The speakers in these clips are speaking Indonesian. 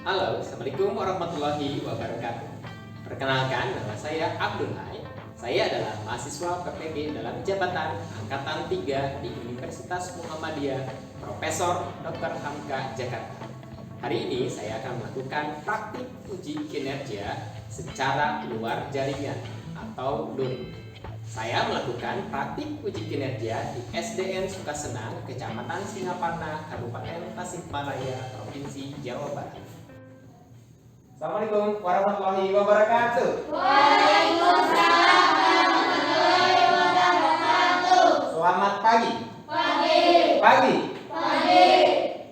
Halo, Assalamualaikum warahmatullahi wabarakatuh. Perkenalkan, nama saya Abdul Hai. Saya adalah mahasiswa PPG dalam jabatan Angkatan 3 di Universitas Muhammadiyah Profesor Dr. Hamka Jakarta. Hari ini saya akan melakukan praktik uji kinerja secara luar jaringan atau LUN. Saya melakukan praktik uji kinerja di SDN Sukasenang, Kecamatan Singaparna, Kabupaten Tasikmalaya, Provinsi Jawa Barat. Assalamualaikum warahmatullahi wabarakatuh. Waalaikumsalam warahmatullahi wabarakatuh. Selamat pagi. Pagi. Pagi. Pagi.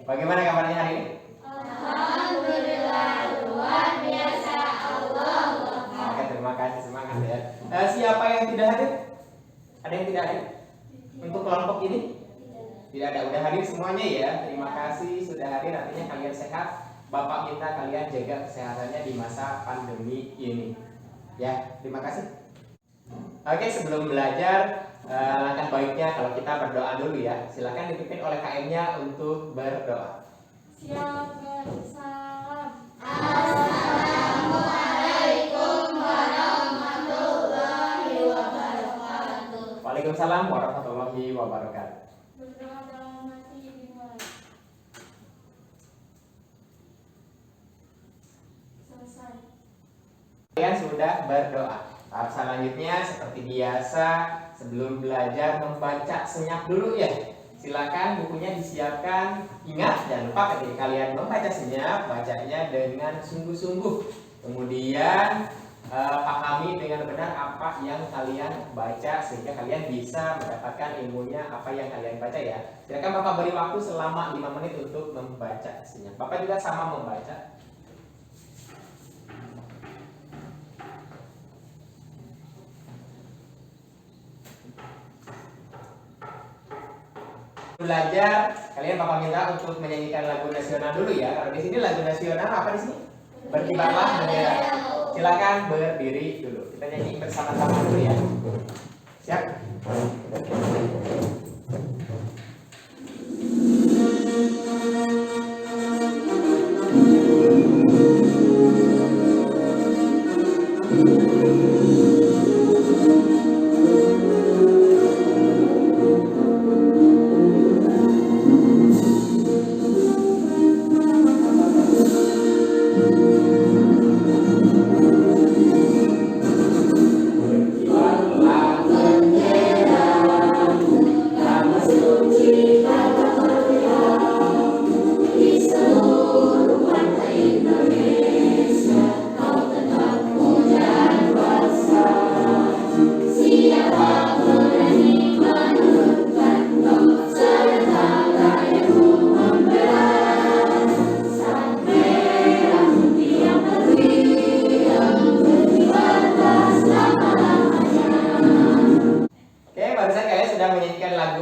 Bagaimana kabarnya hari ini? Alhamdulillah luar biasa. Allahu Akbar. Oke, terima kasih, semangat ya. Siapa yang tidak hadir? Ada yang tidak hadir? Untuk kelompok ini? Tidak ada. Udah hadir semuanya ya. Terima kasih sudah hadir. Artinya kalian sehat. Bapak minta kalian jaga kesehatannya di masa pandemi ini. Ya, terima kasih. Oke, sebelum belajar, langkah baiknya kalau kita berdoa dulu ya. Silakan dipimpin oleh KM-nya untuk berdoa. Salam. Assalamualaikum warahmatullahi wabarakatuh. Waalaikumsalam warahmatullahi wabarakatuh. Berdoa dalam hati dimulai. Selesai. Kalian sudah berdoa. Tahap selanjutnya seperti biasa sebelum belajar membaca senyap dulu ya. Silakan bukunya disiapkan. Ingat jangan lupa ketika kalian membaca senyap, bacanya dengan sungguh-sungguh. Kemudian pahami dengan benar apa yang kalian baca sehingga kalian bisa mendapatkan ilmunya apa yang kalian baca ya. Silakan Bapak beri waktu selama 5 menit untuk membaca senyap. Bapak juga sama membaca. Belajar, kalian Bapak minta untuk menyanyikan lagu nasional dulu ya. Kalau di sini lagu nasional apa di sini? Berkibarlah bendera. Silakan berdiri dulu. Kita nyanyi bersama-sama dulu ya. Siap?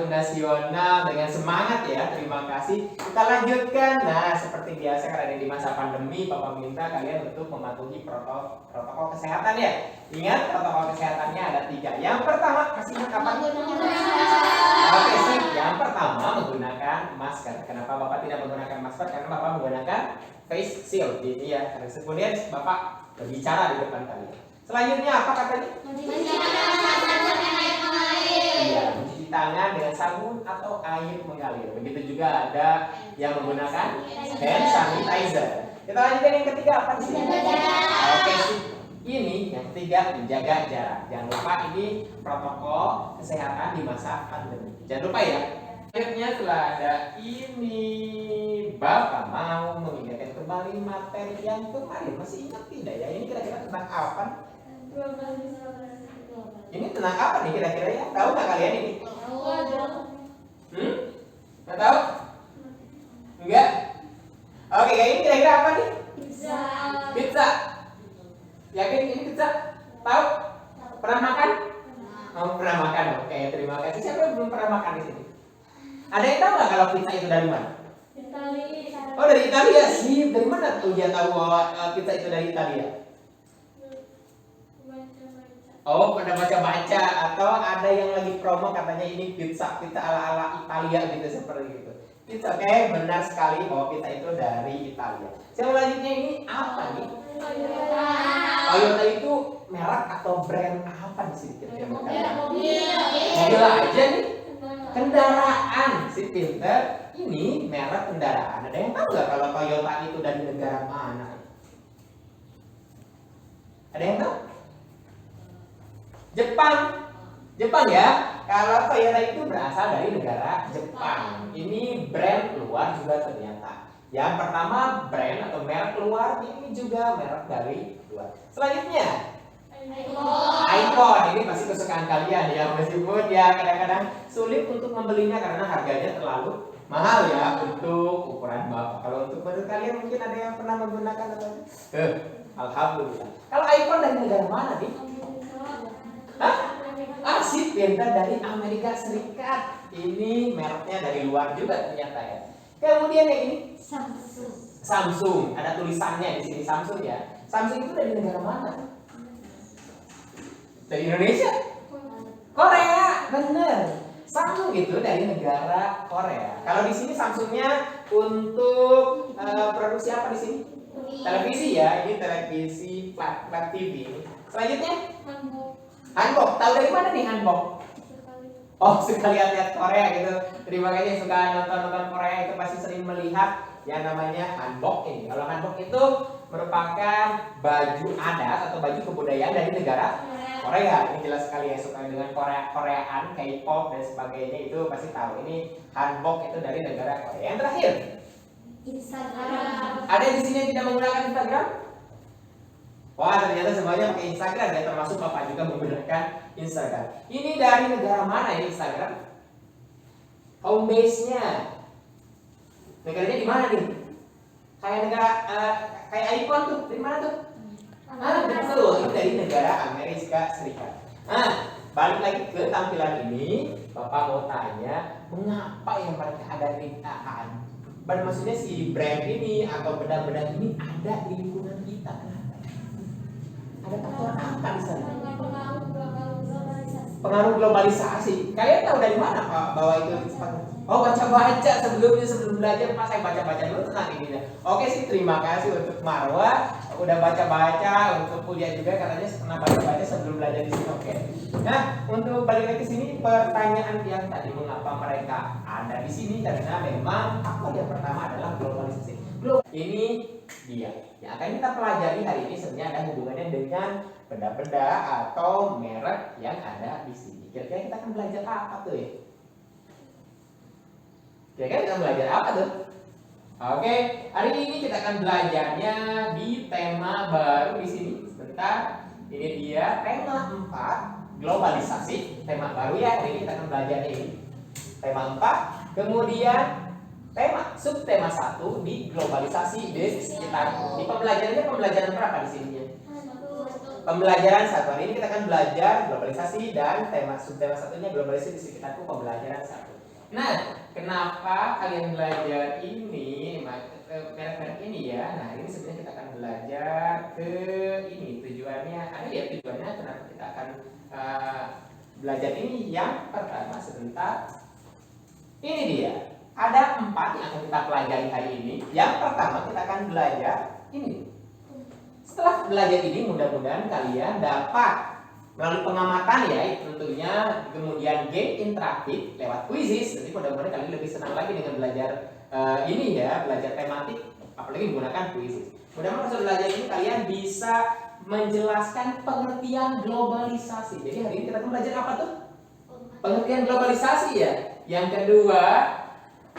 Nasional dengan semangat ya, terima kasih. Kita lanjutkan. Nah, seperti biasa karena di masa pandemi, Bapak minta kalian untuk mematuhi protokol kesehatan ya. Ingat protokol kesehatannya ada 3. Yang pertama, masih ingat apa? Oke sih, yang pertama menggunakan masker. Kenapa Bapak tidak menggunakan masker? Karena Bapak menggunakan face shield. Ini ya. Kemudian Bapak berbicara di depan kalian. Selanjutnya apa katanya? Iya, mencuci tangan dengan sabun atau air mengalir. Begitu juga ada yang menggunakan hand sanitizer. Kita lanjutkan yang ketiga apa sih? Oke sih. Ini yang ketiga menjaga jarak. Jangan lupa ini protokol kesehatan di masa pandemi. Jangan lupa ya. Selanjutnya setelah ada ini, Bapak mau mengingatkan kembali materi yang kemarin. Masih ingat tidak ya? Ini kira-kira tentang apa? Ini tentang apa nih kira-kira ya? Tahu nggak kalian ini? Nggak tahu? Enggak? Oke, ini kira-kira apa nih? Pizza. Yakin ini pizza? Tahu? Pernah makan? Oh, pernah makan. Oke, terima kasih. Siapa yang belum pernah makan di sini? Ada yang tahu nggak kalau pizza itu dari mana? Oh, dari Italia sih. Dari mana tuh dia tahu bahwa pizza itu dari Italia? Oh, pada baca-baca atau ada yang lagi promo katanya ini pizza ala-ala Italia gitu seperti itu. It's okay, benar sekali bahwa pizza itu dari Italia. Selanjutnya ini apa nih? Toyota itu merek atau brand apa di sini kira-kira? Mobil aja nih. Kendaraan, si pinter. Ini merek kendaraan. Ada yang tahu nggak kalau Toyota itu dari negara mana? Ada yang tahu? Jepang. Jepang ya. Kalau Toyota itu berasal dari negara Jepang. Ini brand luar juga ternyata. Yang pertama brand atau merek luar, ini juga merek dari luar. Selanjutnya iPhone. Ini pasti kesukaan kalian ya, meskipun ya kadang-kadang sulit untuk membelinya karena harganya terlalu mahal ya untuk ukuran Bapak. Kalau untuk menurut kalian mungkin ada yang pernah menggunakan atau alhamdulillah. Kalau iPhone dari negara mana nih? Hah? Asik, pintar dari Amerika Serikat. Ini mereknya dari luar juga ternyata ya. Kemudian yang ini Samsung. Ada tulisannya di sini Samsung ya. Samsung itu dari negara mana? Dari Indonesia? Korea, bener. Samsung itu dari negara Korea. Kalau di sini Samsungnya untuk produksi apa di sini? Televisi ya. Ini televisi flat TV. Selanjutnya hanbok. Tahu dari mana nih hanbok? Oh, suka lihat Korea gitu. Terima kasih yang suka nonton Korea itu pasti sering melihat yang namanya hanbok ini. Kalau hanbok itu merupakan baju adat atau baju kebudayaan dari negara Korea. Ini jelas sekali yang suka dengan Koreaan, K-pop dan sebagainya itu pasti tahu. Ini hanbok itu dari negara Korea. Yang terakhir, Instagram. Ada di sini yang tidak menggunakan Instagram? Wah, ternyata semuanya pakai Instagram ya, termasuk Bapak juga menggunakan Instagram. Ini dari negara mana ya Instagram? Home base-nya. Negaranya di mana nih? Kayak negara kayak iPhone tuh, dari mana tuh? Betul, ini dari negara Amerika Serikat. Balik lagi ke tampilan ini, Bapak mau tanya, mengapa yang mereka ada di maksudnya si brand ini atau benda-benda ini ada di lingkungan kita? Ada faktor apa di sana? Pengaruh globalisasi. Kalian tahu dari mana Pak bahwa itu? Oh, baca-baca sebelum belajar Pak, saya baca-baca dulu tentang ini. Oke sih, terima kasih untuk Marwa udah baca-baca, untuk kuliah juga katanya pernah baca-baca sebelum belajar di sini. Oke. Nah, untuk balik lagi ke sini, pertanyaan yang tadi mengapa mereka ada di sini, karena memang faktor yang pertama adalah globalisasi. Ini dia yang akan kita pelajari hari ini, sebenarnya ada hubungannya dengan benda-benda atau merek yang ada di sini. Kira-kira kita akan belajar apa tuh ya? Kira-kira kita belajar apa tuh? Oke, hari ini kita akan belajarnya di tema baru di sini. Sebentar, ini dia tema 4, globalisasi. Tema baru ya, hari ini kita akan belajar ini. Tema 4, kemudian subtema 1 di globalisasi di sekitar. Di pembelajaran berapa di sini? Pembelajaran 1. Hari ini kita akan belajar globalisasi dan subtema 1-nya globalisasi di sekitarku, pembelajaran 1. Nah, kenapa kalian belajar ini, merek-merek ini ya? Nah, ini sebenarnya kita akan belajar ke ini. Tujuannya, kenapa kita akan belajar ini? Yang pertama sebentar. Ini dia. Ada 4 yang akan kita pelajari hari ini. Yang pertama kita akan belajar ini. Setelah belajar ini mudah-mudahan kalian dapat melalui pengamatan ya tentunya, kemudian game interaktif lewat quizzes. Nanti mudah-mudahan kalian lebih senang lagi dengan belajar ini ya, belajar tematik, apalagi menggunakan quizzes. Mudah-mudahan setelah belajar ini kalian bisa menjelaskan pengertian globalisasi. Jadi hari ini kita akan belajar apa tuh? Pengertian globalisasi ya. Yang kedua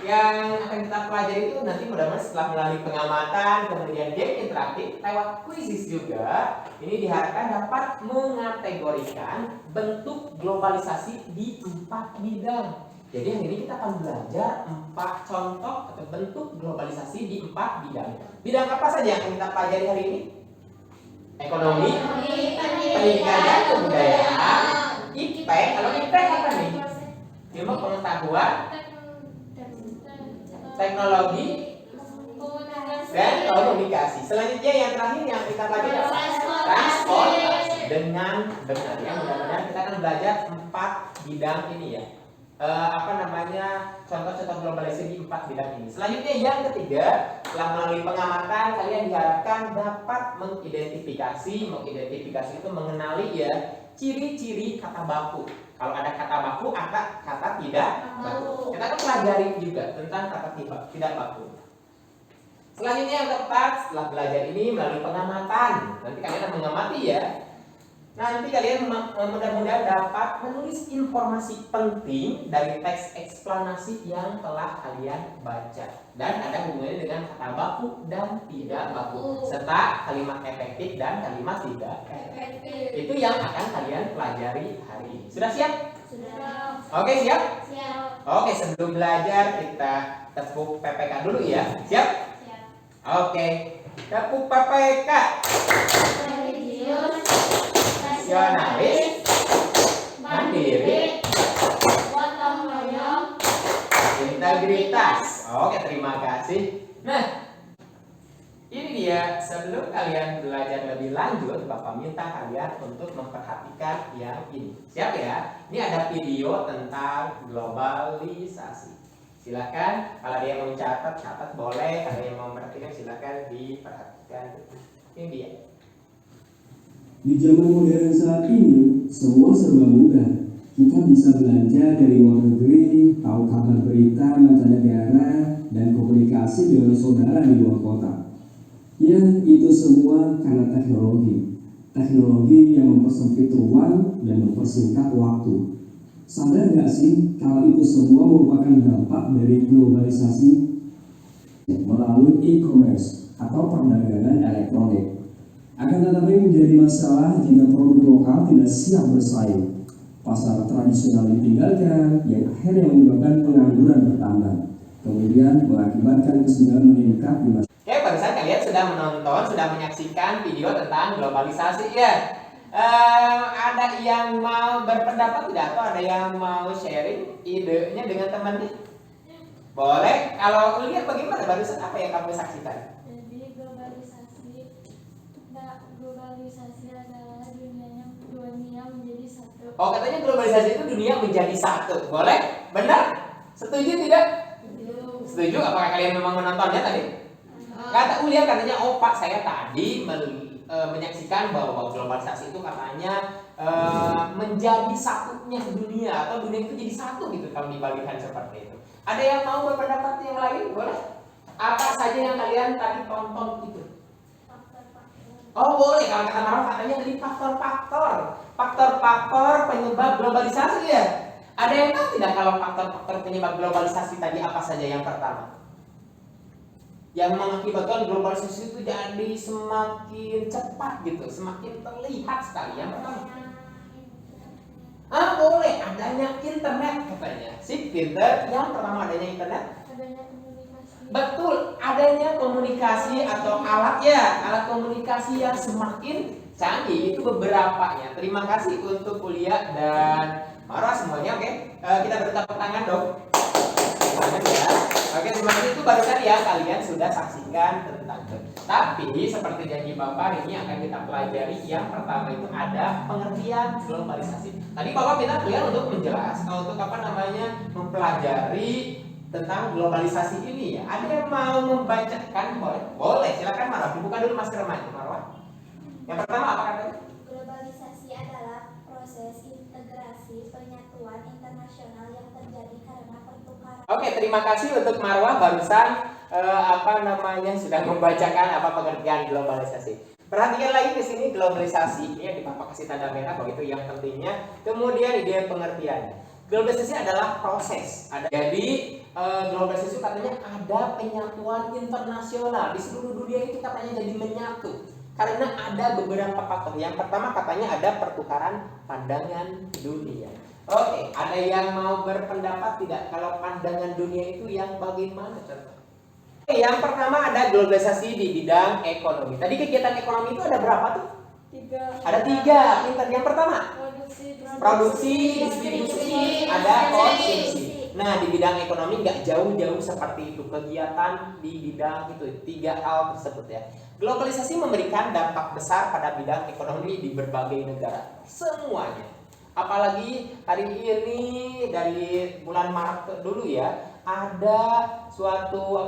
yang akan kita pelajari itu nanti mudah-mudahan setelah melalui pengamatan, kemudian game interaktif lewat quizzes juga, ini diharapkan dapat mengategorikan bentuk globalisasi di 4 bidang. Jadi hari ini kita akan belajar 4 contoh atau bentuk globalisasi di 4 bidang. Bidang apa saja yang akan kita pelajari hari ini? Ekonomi, pendidikan dan kebudayaan, IP. Kalau IP apa nih? Ilmu pengetahuan, teknologi dan komunikasi. Selanjutnya yang terakhir yang kita pelajari adalah transportasi dengan benar. Yang mudah-mudahan kita akan belajar 4 bidang ini ya. contoh-contoh globalisasi di 4 bidang ini. Selanjutnya yang ketiga, setelah melalui pengamatan kalian diharapkan dapat mengidentifikasi itu mengenali ya ciri-ciri kata baku. Kalau ada kata baku, ada kata tidak baku. Kita akan pelajari juga tentang kata tidak baku. Selanjutnya yang keempat, setelah belajar ini melalui pengamatan, nanti kalian akan mengamati ya. Nanti kalian mudah-mudahan dapat menulis informasi penting dari teks eksplanasi yang telah kalian baca dan ada hubungannya dengan kata baku dan tidak baku serta kalimat efektif dan kalimat tidak efektif. Itu yang akan kalian pelajari hari ini. Sudah siap? Sudah. Oke, siap? Siap. Oke, sebelum belajar kita tepuk PPK dulu ya. Siap? Siap. Oke, tepuk PPK. Religius, Nasionalis, mandiri, gotong royong, integritas. Oke, terima kasih. Nah, ini dia. Sebelum kalian belajar lebih lanjut, Bapak minta kalian untuk memperhatikan yang ini. Siap ya? Ini ada video tentang globalisasi. Silakan, kalau ada yang mau catat boleh. Kalau yang mau memperhatikan silakan diperhatikan. Ini dia. Di zaman modern saat ini, semua serba mudah. Kita bisa belanja dari luar negeri, tahu kabar berita mancanegara, dan komunikasi dengan saudara di luar kota. Ya, itu semua karena teknologi. Teknologi yang mempersempit ruang dan mempersingkat waktu. Sadar nggak sih kalau itu semua merupakan dampak dari globalisasi melalui e-commerce atau perdagangan elektronik. Akan tetapi menjadi masalah jika produk lokal tidak siap bersaing. Pasar tradisional ditinggalkan, yang akhirnya menyebabkan pengangguran bertambah. Kemudian mengakibatkan kesenjangan meningkat di masyarakat. Oke, barusan kalian sudah menonton, sudah menyaksikan video tentang globalisasi ya. Ada yang mau berpendapat tidak atau ada yang mau sharing idenya dengan temannya? Boleh. Kalau lihat bagaimana barusan apa yang kamu saksikan? Jadi globalisasi adalah dunia menjadi satu. Oh, katanya globalisasi itu dunia menjadi satu. Boleh? Benar? Setuju tidak? Setuju? Apakah kalian memang menontonnya tadi? Kata Ulia katanya, oh Pak, saya tadi menyaksikan bahwa globalisasi itu katanya menjadi satunya dunia atau dunia itu jadi satu gitu kalau dibalikan seperti itu. Ada yang mau berpendapat yang lain? Boleh? Apa saja yang kalian tadi tonton itu? Oh boleh, kalau kata Marwa katanya dari faktor-faktor penyebab globalisasi ya. Ada yang tahu tidak kalau faktor-faktor penyebab globalisasi tadi apa saja? Yang pertama, yang mengakibatkan globalisasi itu jadi semakin cepat gitu, semakin terlihat sekali. Yang pertama, boleh, adanya internet katanya. Si pinter, yang pertama adanya internet. Adanya komunikasi. Betul, adanya komunikasi atau alat komunikasi yang semakin canggih itu beberapanya. Terima kasih untuk Kuliah dan Marwa semuanya. Oke, kita beri tepuk tangan dong. Ya. Oke, terima kasih. Itu barusan ya kalian sudah saksikan tentang itu. Tapi seperti janji Bapak, ini akan kita pelajari. Yang pertama itu ada pengertian globalisasi. Tadi Bapak minta kalian untuk menjelaskan untuk mempelajari tentang globalisasi ini ya. Ada yang mau membacakan? Boleh, silakan Marwa. Dibuka dulu maskernya Marwa. Yang pertama apa katanya? Globalisasi adalah proses integrasi penyatuan internasional yang terjadi karena pertukaran. Oke, terima kasih untuk Marwa barusan sudah membacakan apa pengertian globalisasi. Perhatikan lagi ke sini globalisasi ya, di Bapak kasih tanda merah begitu yang pentingnya. Kemudian ide pengertiannya. Globalisasi adalah proses. Jadi globalisasi katanya ada penyatuan internasional di seluruh dunia itu katanya jadi menyatu. Karena ada beberapa faktor. Yang pertama katanya ada pertukaran pandangan dunia. Oke, ada yang mau berpendapat tidak kalau pandangan dunia itu yang bagaimana contoh? Oke, yang pertama ada globalisasi di bidang ekonomi. Tadi kegiatan ekonomi itu ada berapa tuh? 3. Ada 3. Pintar. Yang pertama produksi, distribusi, ada konsumsi. Nah, di bidang ekonomi nggak jauh-jauh seperti itu kegiatan di bidang itu 3 hal tersebut ya. Globalisasi memberikan dampak besar pada bidang ekonomi di berbagai negara. Semuanya. Apalagi hari ini dari bulan Maret dulu ya, ada suatu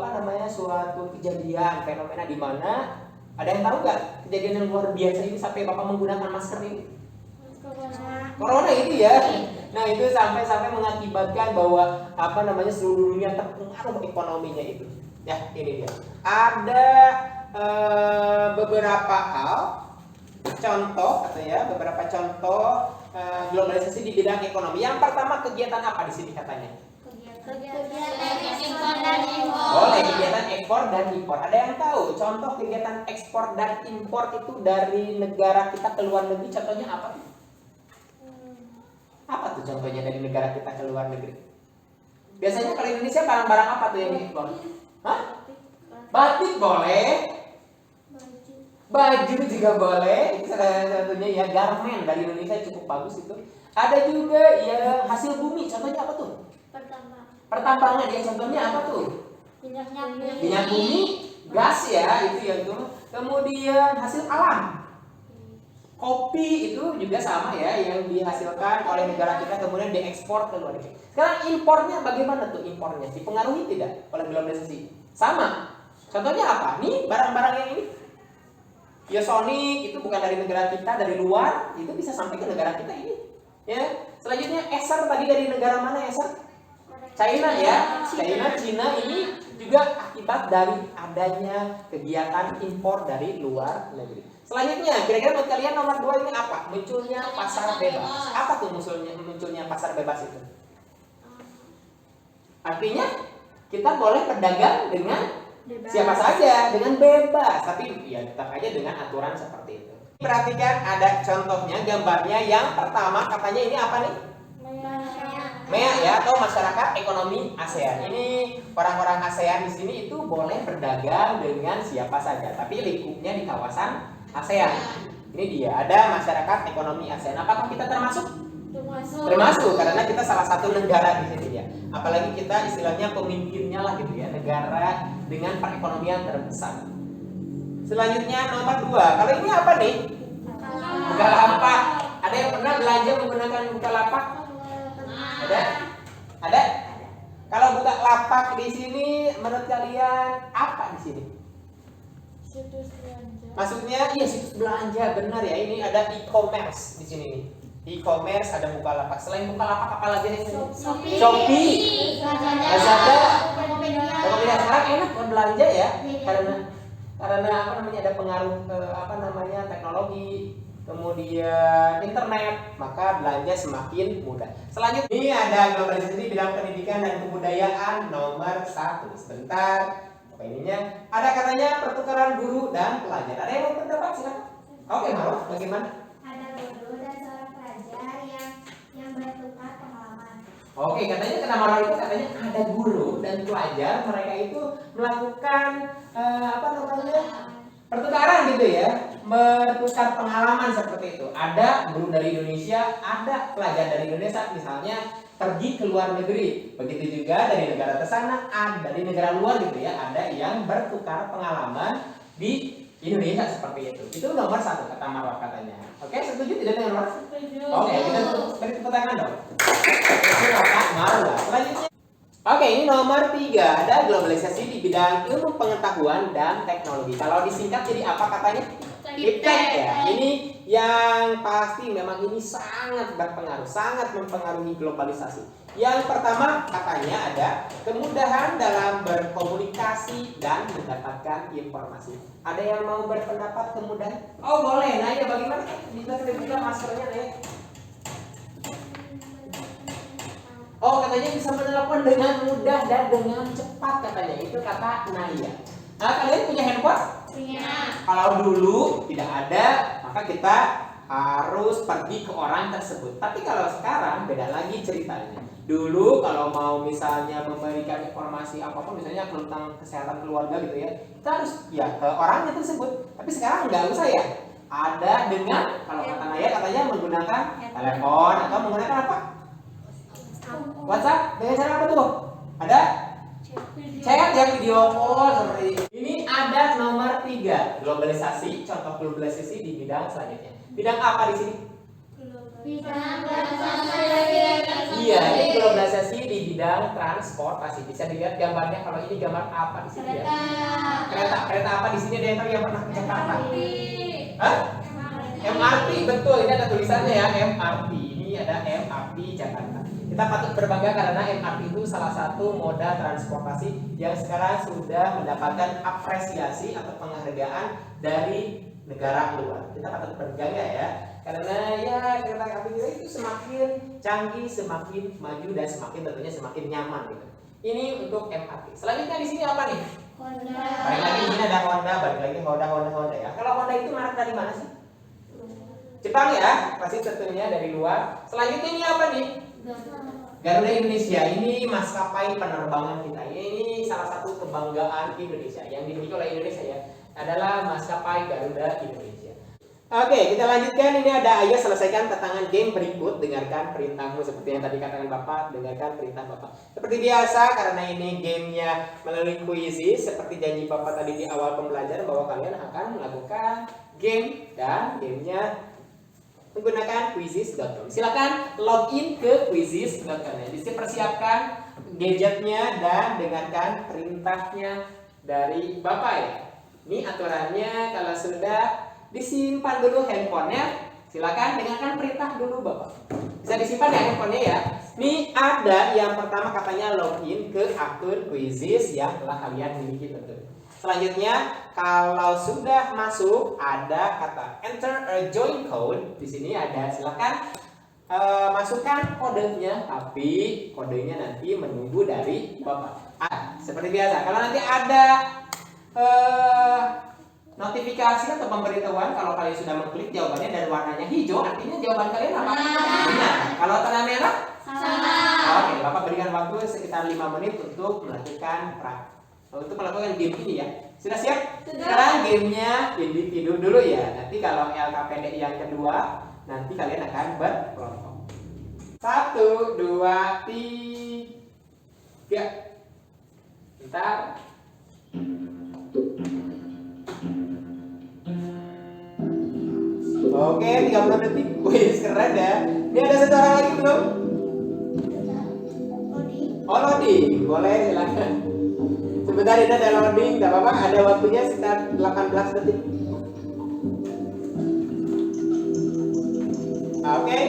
suatu kejadian fenomena di mana ada yang tahu nggak kejadian yang luar biasa ini sampai Bapak menggunakan masker ini? Corona itu ya. Nah, itu sampai mengakibatkan bahwa seluruh dunia terpengaruh ekonominya itu. Ya, ini dia. Ada beberapa hal beberapa contoh globalisasi di bidang ekonomi. Yang pertama, kegiatan apa di sini katanya? Boleh, kegiatan ekspor dan impor. Ada yang tahu contoh kegiatan ekspor dan impor itu dari negara kita ke luar negeri, contohnya apa tuh? Apa tuh contohnya dari negara kita ke luar negeri? Biasanya kalau Indonesia barang-barang apa tuh yang diekspor? Hah? Batik boleh, baju juga boleh, itu salah satunya ya. Garmen dari Indonesia cukup bagus itu. Ada juga ya hasil bumi, contohnya apa tuh? Pertambangan ya, contohnya apa tuh? Minyak bumi, gas ya, itu yang tuh. Kemudian hasil alam, kopi itu juga sama ya, yang dihasilkan oleh negara kita kemudian diekspor ke luar negeri. Sekarang impornya bagaimana tuh impornya? Dipengaruhi tidak oleh globalisasi? Sama. Contohnya apa? Nih barang-barang yang ini. Sonic itu bukan dari negara kita, dari luar, itu bisa sampai ke negara kita ini. Ya. Selanjutnya Acer tadi dari negara mana Acer? China ya. China ini juga akibat dari adanya kegiatan impor dari luar negeri. Selanjutnya, kira-kira menurut kalian nomor 2 ini apa? Munculnya pasar bebas. Apa tuh munculnya pasar bebas itu? Artinya kita boleh berdagang dengan siapa saja, dengan bebas, tapi ya tetap aja dengan aturan seperti itu. Perhatikan ada contohnya, gambarnya. Yang pertama katanya ini apa nih? MEA ya, atau masyarakat ekonomi ASEAN. Ini orang-orang ASEAN di sini itu boleh berdagang dengan siapa saja, tapi lingkupnya di kawasan ASEAN. Ini dia, ada masyarakat ekonomi ASEAN. Apakah kita termasuk? Termasuk, karena kita salah satu negara di sini ya. Apalagi kita istilahnya pemimpinnya lah gitu ya, negara dengan perekonomian terbesar. Selanjutnya nomor 2. Kalau ini apa nih? Bukalapak. Ada yang pernah belanja menggunakan Bukalapak? Ada? Kalau Bukalapak di sini menurut kalian apa di sini? Situs belanja. Maksudnya iya situs belanja, benar ya. Ini ada e-commerce di sini nih. E-commerce, ada Bukalapak. Selain Bukalapak apa lagi nih? Shopee, Lazada, Tokopedia. Sekarang enak kan belanja ya, karena ada pengaruh teknologi, kemudian internet, maka belanja semakin mudah. Selanjutnya ini ada globalisasi di bidang pendidikan dan kebudayaan nomor 1. Sebentar, apa ininya? Ada katanya pertukaran guru dan pelajar. Ada yang mau berpendapat? Silakan. Oke, Maruf, bagaimana? Ada guru dan seorang pelajar yang bertukar pengalaman. Oke, katanya kenapa Maruf itu katanya ada guru dan pelajar, mereka itu melakukan pertukaran gitu ya, bertukar pengalaman seperti itu. Ada guru dari Indonesia, ada pelajar dari Indonesia, misalnya pergi ke luar negeri. Begitu juga dari negara kesana, ada dari negara luar gitu ya, ada yang bertukar pengalaman di Indonesia seperti itu. Itu nomor 1 kata Marwah katanya. Oke, setuju tidak dengan Marwah? Setuju. Oke, kita beri tepuk tangan dong. Itu kata Marwah. Selanjutnya. Oke, ini nomor 3. Ada globalisasi di bidang ilmu pengetahuan dan teknologi. Kalau disingkat jadi apa katanya? Iptek ya. Ini yang pasti memang ini sangat berpengaruh, sangat mempengaruhi globalisasi. Yang pertama katanya ada kemudahan dalam berkomunikasi dan mendapatkan informasi. Ada yang mau berpendapat kemudahan? Oh boleh, nah ya bagaimana? Bisa maskernya nih. Oh katanya bisa menelepon dengan mudah dan dengan cepat katanya. Itu kata Naya. Nah kalian punya handphone? Punya. Kalau dulu tidak ada, maka kita harus pergi ke orang tersebut. Tapi kalau sekarang beda lagi ceritanya. Dulu kalau mau misalnya memberikan informasi apapun, misalnya tentang kesehatan keluarga gitu ya, kita harus ya ke orangnya tersebut. Tapi sekarang nggak usah ya. Ada dengan, kalau kata Naya katanya menggunakan telepon atau menggunakan apa? WhatsApp. Dengan cara apa tuh? Ada chat yang video call seperti ini. Ini ada nomor 3, globalisasi. Contoh globalisasi di bidang selanjutnya. Bidang apa di sini? Bidang bidang transportasi. Bisa dilihat gambarnya. Kalau ini gambar apa di sini ya? Kereta apa di sini? Ada yang tahu yang pernah ke Jakarta? Hah? MRT, betul. Ini ada tulisannya ya, MRT. Ini ada MRT Jakarta. Kita patut berbangga karena MRT itu salah satu moda transportasi yang sekarang sudah mendapatkan apresiasi atau penghargaan dari negara luar. Kita patut berbangga ya, karena ya kereta api kita itu semakin canggih, semakin maju dan semakin tentunya semakin nyaman gitu. Ini untuk MRT. Selanjutnya di sini apa nih? Honda. Balik lagi di sini ada Honda, balik lagi Honda ya. Kalau Honda itu merek dari mana sih? Jepang ya, pasti tentunya dari luar. Selanjutnya ini apa nih? Garuda Indonesia. Ini maskapai penerbangan kita. Ini salah satu kebanggaan Indonesia yang dimiliki oleh Indonesia ya. Adalah maskapai Garuda Indonesia. Oke, kita lanjutkan. Ini ada ayo selesaikan tantangan game berikut. Dengarkan perintahmu seperti yang tadi katakan Bapak. Dengarkan perintah Bapak. Seperti biasa, karena ini gamenya melalui kuisis, seperti janji Bapak tadi di awal pembelajaran bahwa kalian akan melakukan game dan gamenya menggunakan quizizz.com. Silakan login ke quizizz.com. Dipersiapkan gadgetnya dan dengarkan perintahnya dari Bapak ya. Ini aturannya, kalau sudah disimpan dulu handphonenya, silakan dengarkan perintah dulu Bapak. Bisa disimpan ya handphonenya ya. Ini ada yang pertama katanya login ke akun quizizz yang telah kalian miliki tentu. Selanjutnya, kalau sudah masuk ada kata enter a join code. Di sini ada, silakan masukkan kodenya, tapi kodenya nanti menunggu dari Bapak. Seperti biasa, kalau nanti ada notifikasi atau pemberitahuan kalau kalian sudah mengklik jawabannya dan warnanya hijau, artinya jawaban kalian apa? Benar. Kalau tanda merah? Salah. Oke, Bapak berikan waktu sekitar 5 menit untuk melakukan melakukan game ini ya. Sudah siap? Sekarang gamenya individu dulu ya. Nanti kalau LKPD yang kedua, nanti kalian akan berkelompok. 1, 2, 3. Bentar. Oke, 30 detik. Wih, keren ya. Ini ada satu orang lagi belum? Oh, loading. Boleh, silakan. Sebentar, ini ada loading. Tidak apa-apa, ada waktunya sekitar 18 detik. Oke.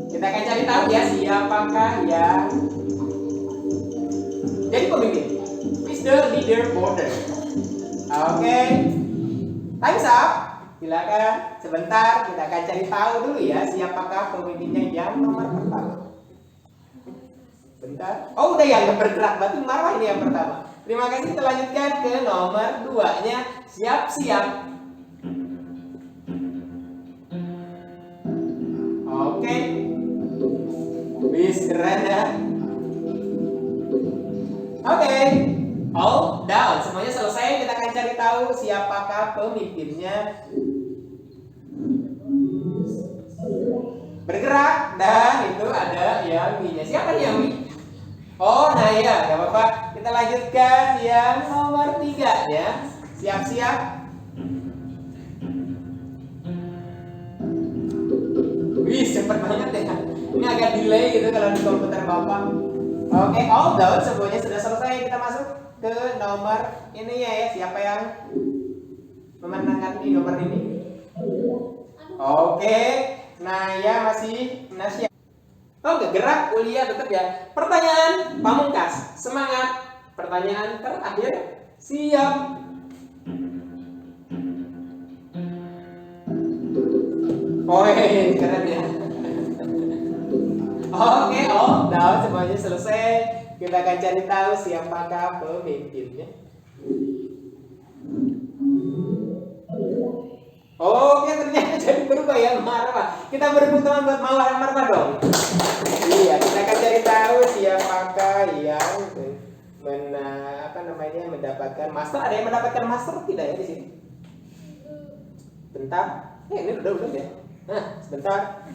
Kita akan cari tahu ya siapakah yang jadi pemimpin. Is the leaderboarder. Oke. Time's up. Silakan. Sebentar, kita akan cari tahu dulu ya siapakah pemimpinnya yang nomor pertama. Bentar. Oh, udah yang bergerak, berarti Marwah ini yang pertama. Terima kasih. Kita lanjutkan ke nomor 2-nya. Siap-siap. Oke. Wis, keren ya. Oke. All down. Semuanya selesai. Kita akan cari tahu siapakah pemimpinnya. Bergerak, dan itu ada Yami-nya. Siapa nih Yami? Oh, nah ya, gak apa-apa. Kita lanjutkan yang nomor 3 ya. Siap-siap. Wih, cepet banget ya. Ini agak delay gitu kalau di komputer Bapak. Oke, all down. Semuanya sudah selesai. Kita masuk ke nomor ini ya. Siapa yang memenangkan di nomor ini? Oke. Nah ya, masih Nasya. Oh, nggak gerak, kuliah tetap ya. Pertanyaan pamungkas, semangat. Pertanyaan terakhir, siap. Oh, keren ya. Oke, oh, down, semuanya selesai. Kita akan cari tahu siapakah pemimpinnya. Oke, ternyata jadi berubah ya, Marwah. Kita berebut teman buat Marwah dong. Iya, kita akan cari tahu siapakah yang mendapatkan master. Ada yang mendapatkan master tidak ya di sini? Bentar. Ini udah ya. Nah, sebentar.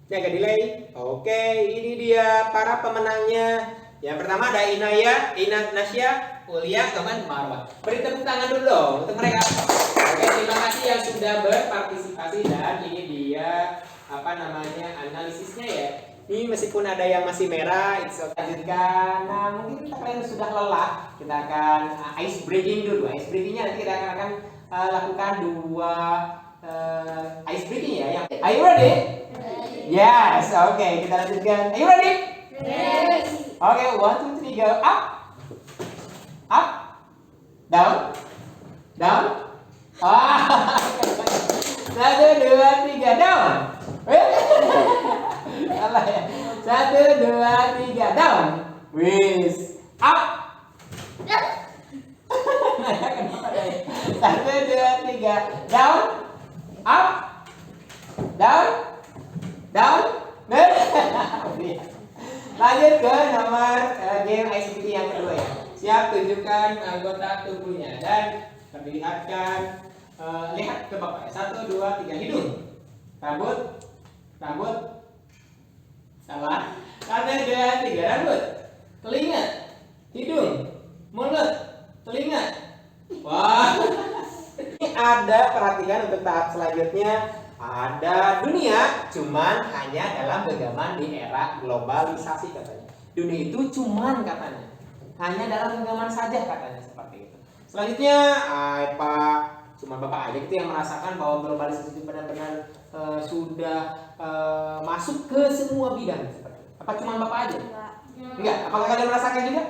Ini agak delay. Oke, ini dia para pemenangnya. Yang pertama ada Nasya. Ulia, teman Marwah. Beri tepuk tangan dulu dong untuk mereka. Oke, terima kasih yang sudah berpartisipasi dan ini dia apa namanya analisisnya ya. Ini meskipun ada yang masih merah, it's okay. Lanjutkan. Nah, mungkin kalian sudah lelah, kita akan ice breaking dulu. Ice breakingnya nanti kita akan lakukan 2 ice breaking ya. Are you ready? Yes, oke, kita lanjutkan. Are you ready? Yes. Oke, 1, 2, 3, go. Up. Up. Down. Down. Ah. 1, 2, 3, down. Salah ya. 1, 2, 3, down. Wis. Up. 1, 2, 3, down. Up. Down. Down. Lanjut ke nomor game ICT yang kedua ya. Siap, tunjukkan anggota tubuhnya dan perlihatkan. Lihat ke bapak. 1, 2, 3, hidung, rambut, rambut, salah. 1, 2, 3, rambut, telinga, hidung, mulut, telinga. Wah. Ini ada, perhatikan untuk tahap selanjutnya. Ada dunia, cuman hanya dalam genggaman di era globalisasi katanya. Dunia itu cuman katanya, hanya dalam genggaman saja katanya seperti itu. Selanjutnya, cuman bapak aja gitu yang merasakan bahwa globalisasi itu benar-benar sudah masuk ke semua bidang seperti itu. Apa cuman bapak aja? Enggak. Apakah kalian merasakan juga?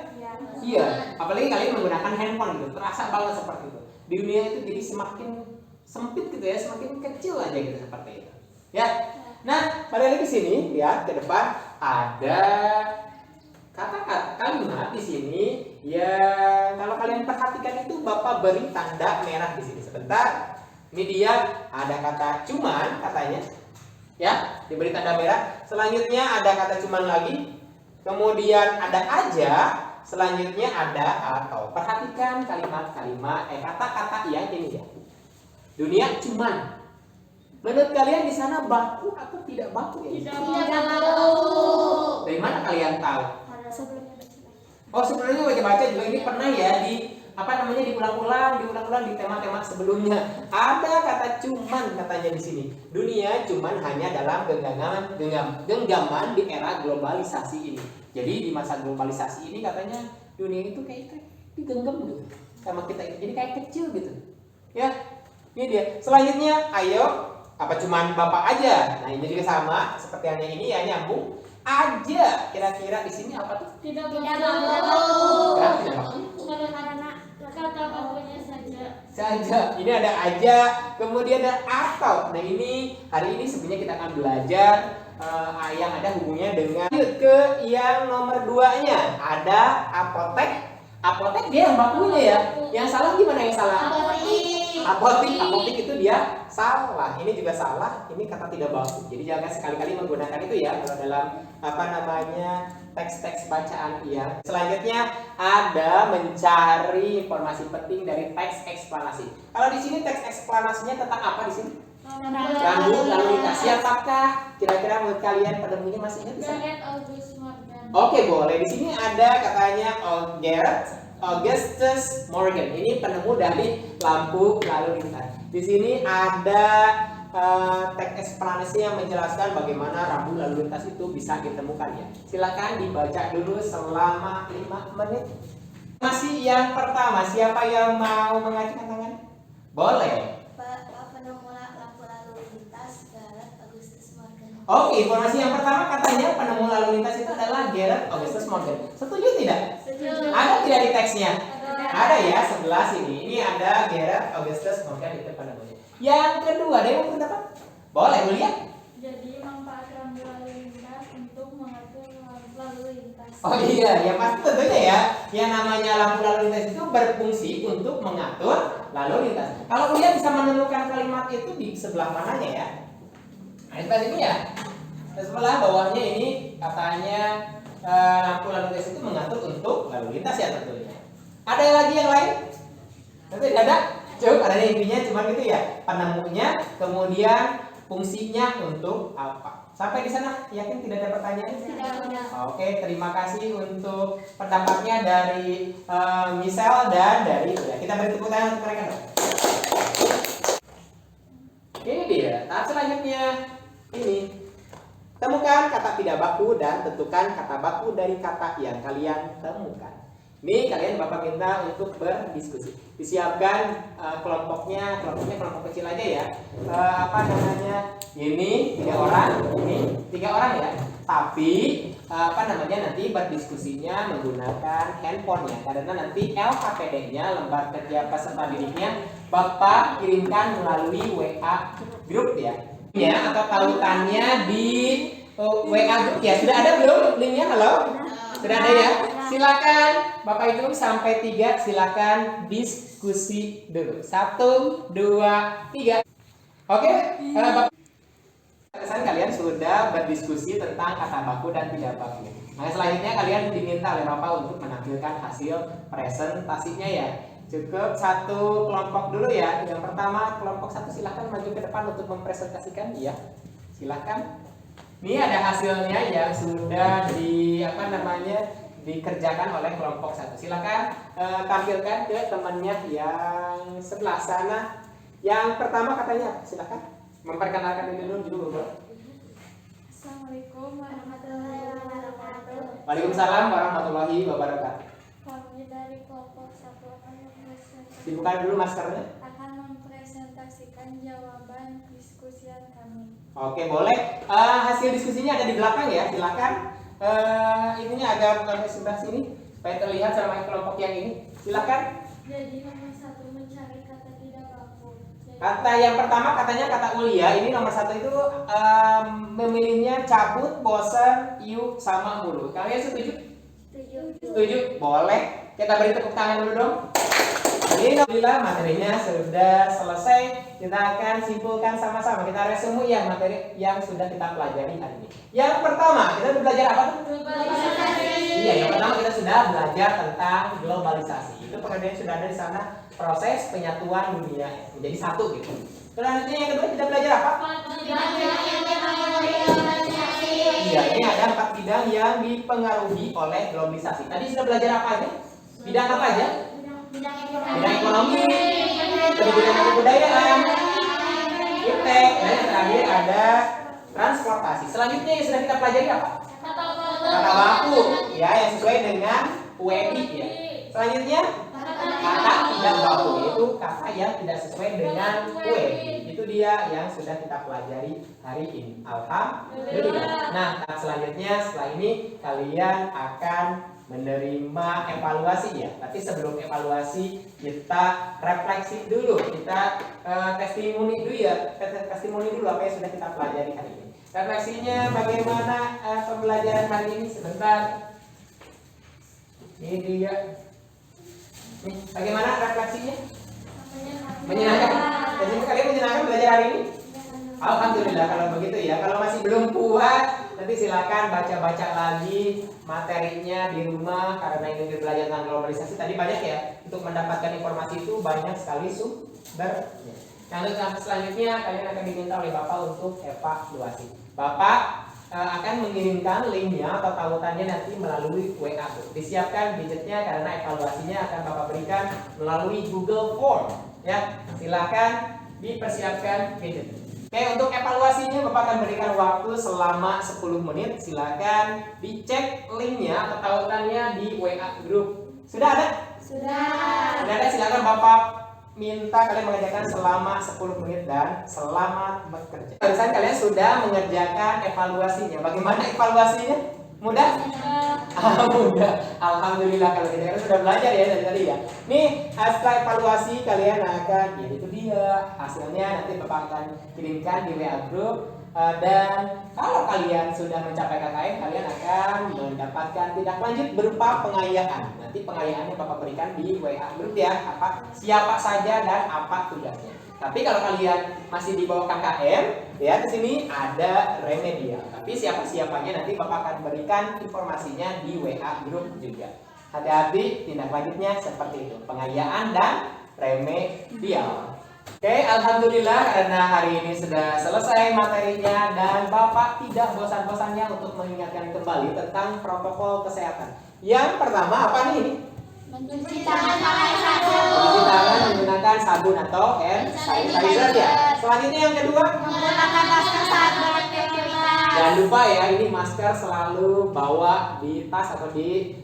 Iya. Apalagi kalian menggunakan handphone gitu, terasa banget seperti itu. Di dunia itu jadi semakin sempit gitu ya, semakin kecil aja gitu seperti itu. Ya. Nah, pada di sini lihat ke depan ada kata-kata kalimat di sini ya. Kalau kalian perhatikan itu Bapak beri tanda merah di sini. Sebentar. Ini dia ada kata cuman katanya. Ya, diberi tanda merah. Selanjutnya ada kata cuman lagi. Kemudian ada aja. Selanjutnya ada atau. Perhatikan kalimat-kalimat kata-kata yang ini ya. Dunia cuman. Menurut kalian di sana baku atau tidak baku ya? Tidak baku. Dari mana kalian tahu? Sebelumnya Oh, sebenarnya baca-baca juga ini pernah ya diulang-ulang di tema-tema sebelumnya. Ada kata cuman katanya di sini. Dunia cuman hanya dalam genggaman di era globalisasi ini. Jadi di masa globalisasi ini katanya dunia itu kayak digenggam gitu sama kita itu. Jadi kayak kecil gitu. Ya. Ini dia. Selanjutnya, ayo, apa cuman bapak aja? Nah, ini juga sama seperti yang ini ya, nyambung. Aja, kira-kira di sini apa tuh? Tidak baku. Karena kata bakunya saja. Ini ada aja, kemudian ada atau. Nah, ini hari ini sebenarnya kita akan belajar yang ada hubungannya dengan ke yang nomor 2-nya. Ada apotek. Apotek dia yang bakunya ya. Yang salah gimana yang salah? Apotik itu dia salah. Ini juga salah. Ini kata tidak baku. Jadi jangan sekali-kali menggunakan itu ya kalau dalam teks-teks bacaan ya. Selanjutnya ada mencari informasi penting dari teks eksplanasi. Kalau di sini teks eksplanasinya tentang apa di sini? Rambu lalu lintas. Siapakah kira-kira menurut kalian penemunya masih ingat? Gareth Augustus Morgan. Oke, boleh. Di sini ada katanya Gareth Augustus Morgan. Ini penemu dari lampu lalu lintas. Di sini ada teks eksplanasi yang menjelaskan bagaimana rambu lalu lintas itu bisa ditemukan ya. Silakan dibaca dulu selama 5 menit. Masih yang pertama, siapa yang mau mengajukan tangan? Boleh. Penemu lampu lalu lintas Gareth Augustus Morgan. Oke, informasi yang pertama katanya penemu lalu lintas itu adalah Gareth Augustus Morgan. Setuju tidak? Setuju. Ada tidak di teksnya? Ada ya, sebelah sini. Ini ada Gareth Augustus Morgan itu penemunya. Yang kedua, ada yang mau berpendapat? Boleh, lihat. Jadi manfaat rambu lalu lintas untuk mengatur lalu lintas. Oh iya, ya pasti tentunya ya. Yang namanya lampu lalu lintas itu berfungsi untuk mengatur lalu lintas. Kalau kalian bisa menemukan kalimat itu di sebelah mananya ya? Nah, di sebelah sini ya. Di sebelah bawahnya ini katanya lampu lalu lintas itu mengatur untuk lalu lintas ya tentunya. Ada lagi yang lain? Tentu tidak ada. Cukup ada intinya cuma gitu ya. Penemunya, kemudian fungsinya untuk apa? Sampai di sana yakin tidak ada pertanyaan? Tidak. Oke, terima kasih untuk pendapatnya dari Michelle dan dari Ida. Kita beri tepuk tangan untuk mereka dong. Ini dia, tahap selanjutnya. Ini, temukan kata tidak baku dan tentukan kata baku dari kata yang kalian temukan. Ini kalian Bapak minta untuk berdiskusi. Disiapkan kelompoknya kelompok kecil aja ya. Apa namanya? Ini 3 orang, ini 3 orang ya. Tapi nanti berdiskusinya menggunakan handphone ya. Karena nanti LKPD-nya, lembar kerja peserta didiknya, Bapak kirimkan melalui WA grup ya. Ya, atau tautannya di WA grup ya. Sudah ada belum linknya? Halo? Sudah ada ya? Silakan Bapak Ibu sampai 3 silakan diskusi dulu. 1, 2, 3. Oke, Bapak kesan kalian sudah berdiskusi tentang kata baku dan tidak baku. Nah, selanjutnya kalian diminta oleh Bapak untuk menampilkan hasil presentasinya ya. Cukup 1 kelompok dulu ya. Yang pertama kelompok 1 silakan maju ke depan untuk mempresentasikan ya. Silakan. Ini ada hasilnya yang sudah dikerjakan oleh kelompok 1. Silakan tampilkan ke temannya yang sebelah sana. Yang pertama katanya silakan memperkenalkan diri dulu. Assalamualaikum warahmatullahi wabarakatuh. Waalaikumsalam warahmatullahi wabarakatuh. Kami dari kelompok 1 Dibuka dulu maskernya. akan mempresentasikan jawaban diskusian kami. Oke, boleh. Hasil diskusinya ada di belakang ya. Silakan. Ininya agak sebelah sini supaya terlihat sama kelompok yang ini. Silakan. Jadi nomor 1 mencari kata tidak baku. Kata yang pertama katanya kata ulia. Ini nomor 1 itu memilihnya cabut, bosan, yuk, sama mulu. Kalian setuju? Setuju? Boleh. Kita beri tepuk tangan dulu dong. Ini alhamdulillah materinya sudah selesai. Kita akan simpulkan sama-sama. Kita resume yang materi yang sudah kita pelajari hari ini. Yang pertama, kita sudah belajar apa tuh? Globalisasi. Iya, yang pertama kita sudah belajar tentang globalisasi. Itu pengertian sudah ada di sana, proses penyatuan dunia menjadi satu gitu. Selanjutnya yang kedua kita belajar apa? Iya, ini ada 4 bidang yang dipengaruhi oleh globalisasi. Tadi sudah belajar apa aja? Bidang apa aja? Bidang ekonomi, pendidikan dan kebudayaan, iptek, dan yang terakhir ada transportasi. Selanjutnya yang sudah kita pelajari apa? Kata baku, ya, yang sesuai dengan UED ya. Selanjutnya kata tidak baku, yaitu kata yang tidak sesuai dengan UED. Itu dia yang sudah kita pelajari hari ini. Alhamdulillah. Nah, selanjutnya setelah ini kalian akan menerima evaluasi ya. Tapi sebelum evaluasi kita refleksi dulu, kita testimoni dulu ya, testimoni dulu apa yang sudah kita pelajari hari ini. Refleksinya bagaimana pembelajaran hari ini sebentar. Ini dia. Nih, bagaimana refleksinya? Menyenangkan. Jadi kalian menyenangkan belajar hari ini? Alhamdulillah kalau begitu ya. Kalau masih belum puas, nanti silakan baca-baca lagi materinya di rumah karena ini belajar tentang globalisasi. Tadi banyak ya, untuk mendapatkan informasi itu banyak sekali sumbernya. Nah, untuk selanjutnya kalian akan diminta oleh Bapak untuk evaluasi. Bapak akan mengirimkan linknya atau tautannya nanti melalui WA. Disiapkan gadgetnya karena evaluasinya akan Bapak berikan melalui Google Form. Ya, silakan dipersiapkan gadget. Oke, untuk evaluasinya Bapak akan berikan waktu selama 10 menit. Silakan dicek linknya atau tautannya di WA grup. Sudah ada? Sudah ada, silakan Bapak minta kalian mengerjakan selama 10 menit dan selamat bekerja. Barusan kalian sudah mengerjakan evaluasinya. Bagaimana evaluasinya? Mudah? Mudah. Alhamdulillah kalau kita sudah belajar ya dari tadi ya. Nih, setelah evaluasi kalian akan, ya itu dia hasilnya nanti Bapak akan kirimkan di WA group. Dan kalau kalian sudah mencapai KKM, kalian akan mendapatkan tindak lanjut berupa pengayaan. Nanti pengayaannya Bapak berikan di WA group ya, siapa saja dan apa tugasnya. Tapi kalau kalian masih di bawah KKM, ya di sini ada remedial. Tapi siapa-siapanya nanti Bapak akan berikan informasinya di WA group juga. Hati-hati tindak lanjutnya seperti itu, pengayaan dan remedial. Oke, alhamdulillah karena hari ini sudah selesai materinya dan Bapak tidak bosan-bosannya untuk mengingatkan kembali tentang protokol kesehatan. Yang pertama apa nih? Mencuci tangan pakai sabun. Mencuci tangan menggunakan sabun atau hand sanitizer ya. Selanjutnya yang kedua, Menggunakan masker saat beraktivitas. jangan lupa ya, ini masker selalu bawa di tas atau di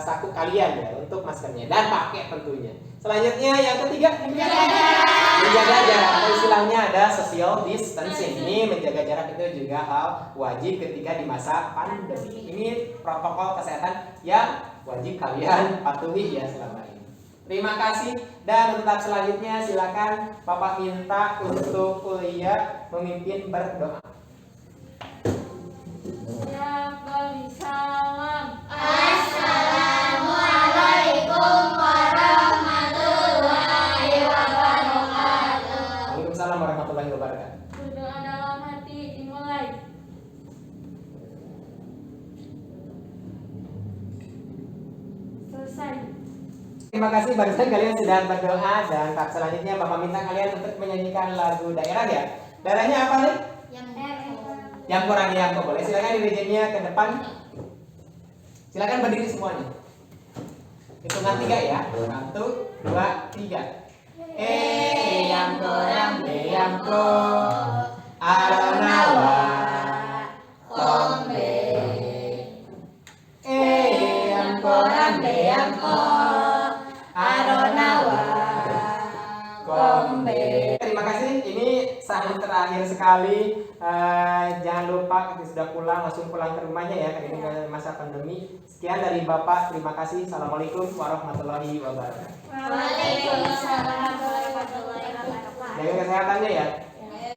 saku kalian ya untuk maskernya dan pakai tentunya. Selanjutnya yang ketiga, Menjaga jarak. menjaga jarak atau istilahnya ada social distancing. Ini menjaga jarak itu juga hal wajib ketika di masa pandemi. Ini protokol kesehatan yang wajib kalian patuhi ya selama ini. Terima kasih dan untuk tahap selanjutnya silakan Bapak minta untuk kuliah memimpin berdoa. Ya bagi salam. Assalamualaikum warahmatullahi wabarakatuh. Waalaikumsalam warahmatullahi wabarakatuh. Berdoa dalam hati dimulai. Selesai. Terima kasih barusan kalian sudah berdoa dan tahap selanjutnya Bapak minta kalian untuk menyanyikan lagu daerah ya. Daerahnya apa nih? Yang kurang yang kok boleh silakan dirijennya ke depan. Silakan berdiri semuanya. Hitungan 3 ya. 1, 2, 3. Yang kurang yang ko aronawa kombe. Yang kurang yang ko aronawa kombe. Terima kasih. Ini saat terakhir sekali. Jangan lupa ketika sudah pulang langsung pulang ke rumahnya ya karena ini masa pandemi. Sekian dari Bapak. Terima kasih. Assalamualaikum warahmatullahi wabarakatuh. Waalaikumsalam warahmatullahi wabarakatuh. Jaga kesehatannya ya.